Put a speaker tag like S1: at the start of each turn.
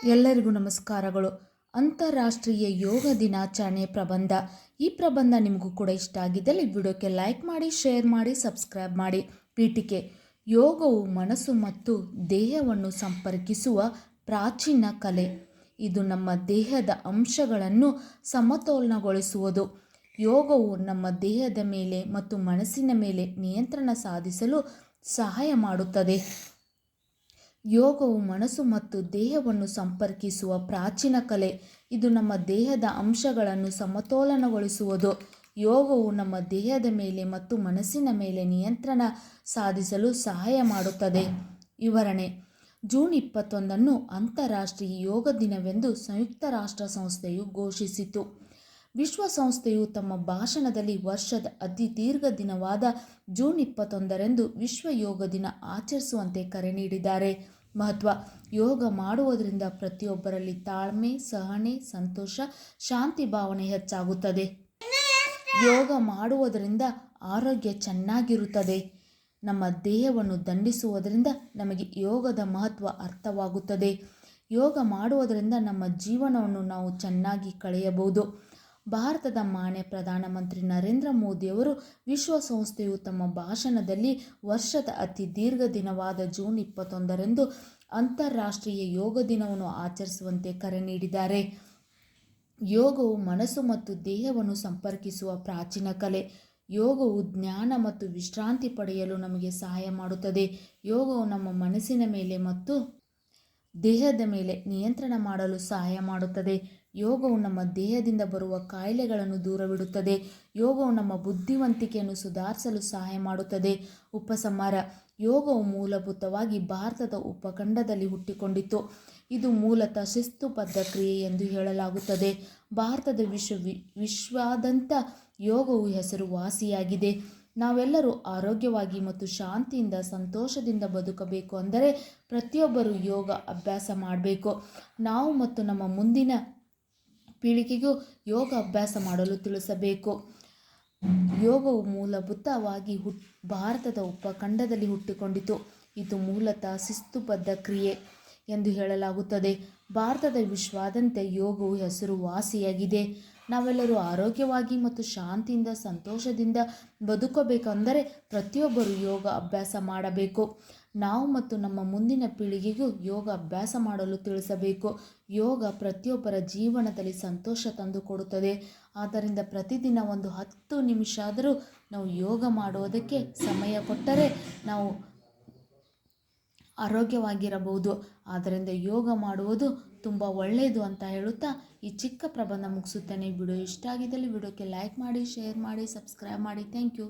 S1: ಎಲ್ಲರಿಗೂ ನಮಸ್ಕಾರಗಳು. ಅಂತಾರಾಷ್ಟ್ರೀಯ ಯೋಗ ದಿನಾಚರಣೆ ಪ್ರಬಂಧ. ಈ ಪ್ರಬಂಧ ನಿಮಗೂ ಕೂಡ ಇಷ್ಟ ಆಗಿದ್ದಲ್ಲಿ ವಿಡಿಯೋಕ್ಕೆ ಲೈಕ್ ಮಾಡಿ, ಶೇರ್ ಮಾಡಿ, ಸಬ್ಸ್ಕ್ರೈಬ್ ಮಾಡಿ. ಪೀಠಿಕೆ: ಯೋಗವು ಮನಸ್ಸು ಮತ್ತು ದೇಹವನ್ನು ಸಂಪರ್ಕಿಸುವ ಪ್ರಾಚೀನ ಕಲೆ. ಇದು ನಮ್ಮ ದೇಹದ ಅಂಶಗಳನ್ನು ಸಮತೋಲನಗೊಳಿಸುವುದು. ಯೋಗವು ನಮ್ಮ ದೇಹದ ಮೇಲೆ ಮತ್ತು ಮನಸ್ಸಿನ ಮೇಲೆ ನಿಯಂತ್ರಣ ಸಾಧಿಸಲು ಸಹಾಯ ಮಾಡುತ್ತದೆ. ಯೋಗವು ಮನಸ್ಸು ಮತ್ತು ದೇಹವನ್ನು ಸಂಪರ್ಕಿಸುವ ಪ್ರಾಚೀನ ಕಲೆ. ಇದು ನಮ್ಮ ದೇಹದ ಅಂಶಗಳನ್ನು ಸಮತೋಲನಗೊಳಿಸುವುದು. ಯೋಗವು ನಮ್ಮ ದೇಹದ ಮೇಲೆ ಮತ್ತು ಮನಸ್ಸಿನ ಮೇಲೆ ನಿಯಂತ್ರಣ ಸಾಧಿಸಲು ಸಹಾಯ ಮಾಡುತ್ತದೆ. ವಿವರಣೆ: ಜೂನ್ 21 ಅಂತಾರಾಷ್ಟ್ರೀಯ ಯೋಗ ದಿನವೆಂದು ಸಂಯುಕ್ತ ರಾಷ್ಟ್ರ ಸಂಸ್ಥೆಯು ಘೋಷಿಸಿತು. ವಿಶ್ವಸಂಸ್ಥೆಯು ತಮ್ಮ ಭಾಷಣದಲ್ಲಿ ವರ್ಷದ ಅತಿ ದೀರ್ಘ ದಿನವಾದ ಜೂನ್ 21 ವಿಶ್ವ ಯೋಗ ದಿನ ಆಚರಿಸುವಂತೆ ಕರೆ ನೀಡಿದ್ದಾರೆ. ಮಹತ್ವ: ಯೋಗ ಮಾಡುವುದರಿಂದ ಪ್ರತಿಯೊಬ್ಬರಲ್ಲಿ ತಾಳ್ಮೆ, ಸಹನೆ, ಸಂತೋಷ, ಶಾಂತಿ ಭಾವನೆ ಹೆಚ್ಚಾಗುತ್ತದೆ. ಯೋಗ ಮಾಡುವುದರಿಂದ ಆರೋಗ್ಯ ಚೆನ್ನಾಗಿರುತ್ತದೆ. ನಮ್ಮ ದೇಹವನ್ನು ದಂಡಿಸುವುದರಿಂದ ನಮಗೆ ಯೋಗದ ಮಹತ್ವ ಅರ್ಥವಾಗುತ್ತದೆ. ಯೋಗ ಮಾಡುವುದರಿಂದ ನಮ್ಮ ಜೀವನವನ್ನು ನಾವು ಚೆನ್ನಾಗಿ ಕಳೆಯಬಹುದು. ಭಾರತದ ಮಾನ್ಯ ಪ್ರಧಾನಮಂತ್ರಿ ನರೇಂದ್ರ ಮೋದಿಯವರು ವಿಶ್ವಸಂಸ್ಥೆಯು ತಮ್ಮ ಭಾಷಣದಲ್ಲಿ ವರ್ಷದ ಅತಿ ದೀರ್ಘ ದಿನವಾದ ಜೂನ್ 21 ಅಂತಾರಾಷ್ಟ್ರೀಯ ಯೋಗ ದಿನವನ್ನು ಆಚರಿಸುವಂತೆ ಕರೆ ನೀಡಿದ್ದಾರೆ. ಯೋಗವು ಮನಸ್ಸು ಮತ್ತು ದೇಹವನ್ನು ಸಂಪರ್ಕಿಸುವ ಪ್ರಾಚೀನ ಕಲೆ. ಯೋಗವು ಜ್ಞಾನ ಮತ್ತು ವಿಶ್ರಾಂತಿ ಪಡೆಯಲು ನಮಗೆ ಸಹಾಯ ಮಾಡುತ್ತದೆ. ಯೋಗವು ನಮ್ಮ ಮನಸ್ಸಿನ ಮೇಲೆ ಮತ್ತು ದೇಹದ ಮೇಲೆ ನಿಯಂತ್ರಣ ಮಾಡಲು ಸಹಾಯ ಮಾಡುತ್ತದೆ. ಯೋಗವು ನಮ್ಮ ದೇಹದಿಂದ ಬರುವ ಕಾಯಿಲೆಗಳನ್ನು ದೂರವಿಡುತ್ತದೆ. ಯೋಗವು ನಮ್ಮ ಬುದ್ಧಿವಂತಿಕೆಯನ್ನು ಸುಧಾರಿಸಲು ಸಹಾಯ ಮಾಡುತ್ತದೆ. ಉಪಸಂಹಾರ: ಯೋಗವು ಮೂಲಭೂತವಾಗಿ ಭಾರತದ ಉಪಖಂಡದಲ್ಲಿ ಹುಟ್ಟಿಕೊಂಡಿತು. ಇದು ಮೂಲತಃ ಶಿಸ್ತುಬದ್ಧ ಕ್ರಿಯೆ ಎಂದು ಹೇಳಲಾಗುತ್ತದೆ. ಭಾರತದ ವಿಶ್ವಾದ್ಯಂತ ಯೋಗವು ಹೆಸರುವಾಸಿಯಾಗಿದೆ. ನಾವೆಲ್ಲರೂ ಆರೋಗ್ಯವಾಗಿ ಮತ್ತು ಶಾಂತಿಯಿಂದ ಸಂತೋಷದಿಂದ ಬದುಕಬೇಕು ಅಂದರೆ ಪ್ರತಿಯೊಬ್ಬರೂ ಯೋಗ ಅಭ್ಯಾಸ ಮಾಡಬೇಕು. ನಾವು ಮತ್ತು ನಮ್ಮ ಮುಂದಿನ ಪೀಳಿಗೆಗೂ ಯೋಗ ಅಭ್ಯಾಸ ಮಾಡಲು ತಿಳಿಸಬೇಕು. ಯೋಗವು ಮೂಲಭೂತವಾಗಿ ಭಾರತದ ಉಪಖಂಡದಲ್ಲಿ ಹುಟ್ಟಿಕೊಂಡಿತು. ಇದು ಮೂಲತಃ ಶಿಸ್ತುಬದ್ಧ ಕ್ರಿಯೆ ಎಂದು ಹೇಳಲಾಗುತ್ತದೆ. ಭಾರತದ ವಿಶ್ವಾದ್ಯಂತ ಯೋಗವು ಹೆಸರುವಾಸಿಯಾಗಿದೆ. ನಾವೆಲ್ಲರೂ ಆರೋಗ್ಯವಾಗಿ ಮತ್ತು ಶಾಂತಿಯಿಂದ ಸಂತೋಷದಿಂದ ಬದುಕಬೇಕೆಂದರೆ ಪ್ರತಿಯೊಬ್ಬರೂ ಯೋಗ ಅಭ್ಯಾಸ ಮಾಡಬೇಕು. ನಾವು ಮತ್ತು ನಮ್ಮ ಮುಂದಿನ ಪೀಳಿಗೆಗೂ ಯೋಗ ಅಭ್ಯಾಸ ಮಾಡಲು ತಿಳಿಸಬೇಕು. ಯೋಗ ಪ್ರತಿಯೊಬ್ಬರ ಜೀವನದಲ್ಲಿ ಸಂತೋಷ ತಂದುಕೊಡುತ್ತದೆ. ಆದ್ದರಿಂದ ಪ್ರತಿದಿನ ಒಂದು 10 ನಿಮಿಷಾದರೂ ನಾವು ಯೋಗ ಮಾಡುವುದಕ್ಕೆ ಸಮಯ ಕೊಟ್ಟರೆ ನಾವು ಆರೋಗ್ಯವಾಗಿರಬಹುದು. ಆದ್ದರಿಂದ ಯೋಗ ಮಾಡುವುದು ತುಂಬ ಒಳ್ಳೆಯದು ಅಂತ ಹೇಳುತ್ತಾ ಈ ಚಿಕ್ಕ ಪ್ರಬಂಧ ಮುಗಿಸುತ್ತೇನೆ. ವಿಡಿಯೋ ಇಷ್ಟ ಆಗಿದ್ದಲ್ಲಿ ವಿಡಿಯೋಕ್ಕೆ ಲೈಕ್ ಮಾಡಿ, ಶೇರ್ ಮಾಡಿ, ಸಬ್ಸ್ಕ್ರೈಬ್ ಮಾಡಿ. Thank you.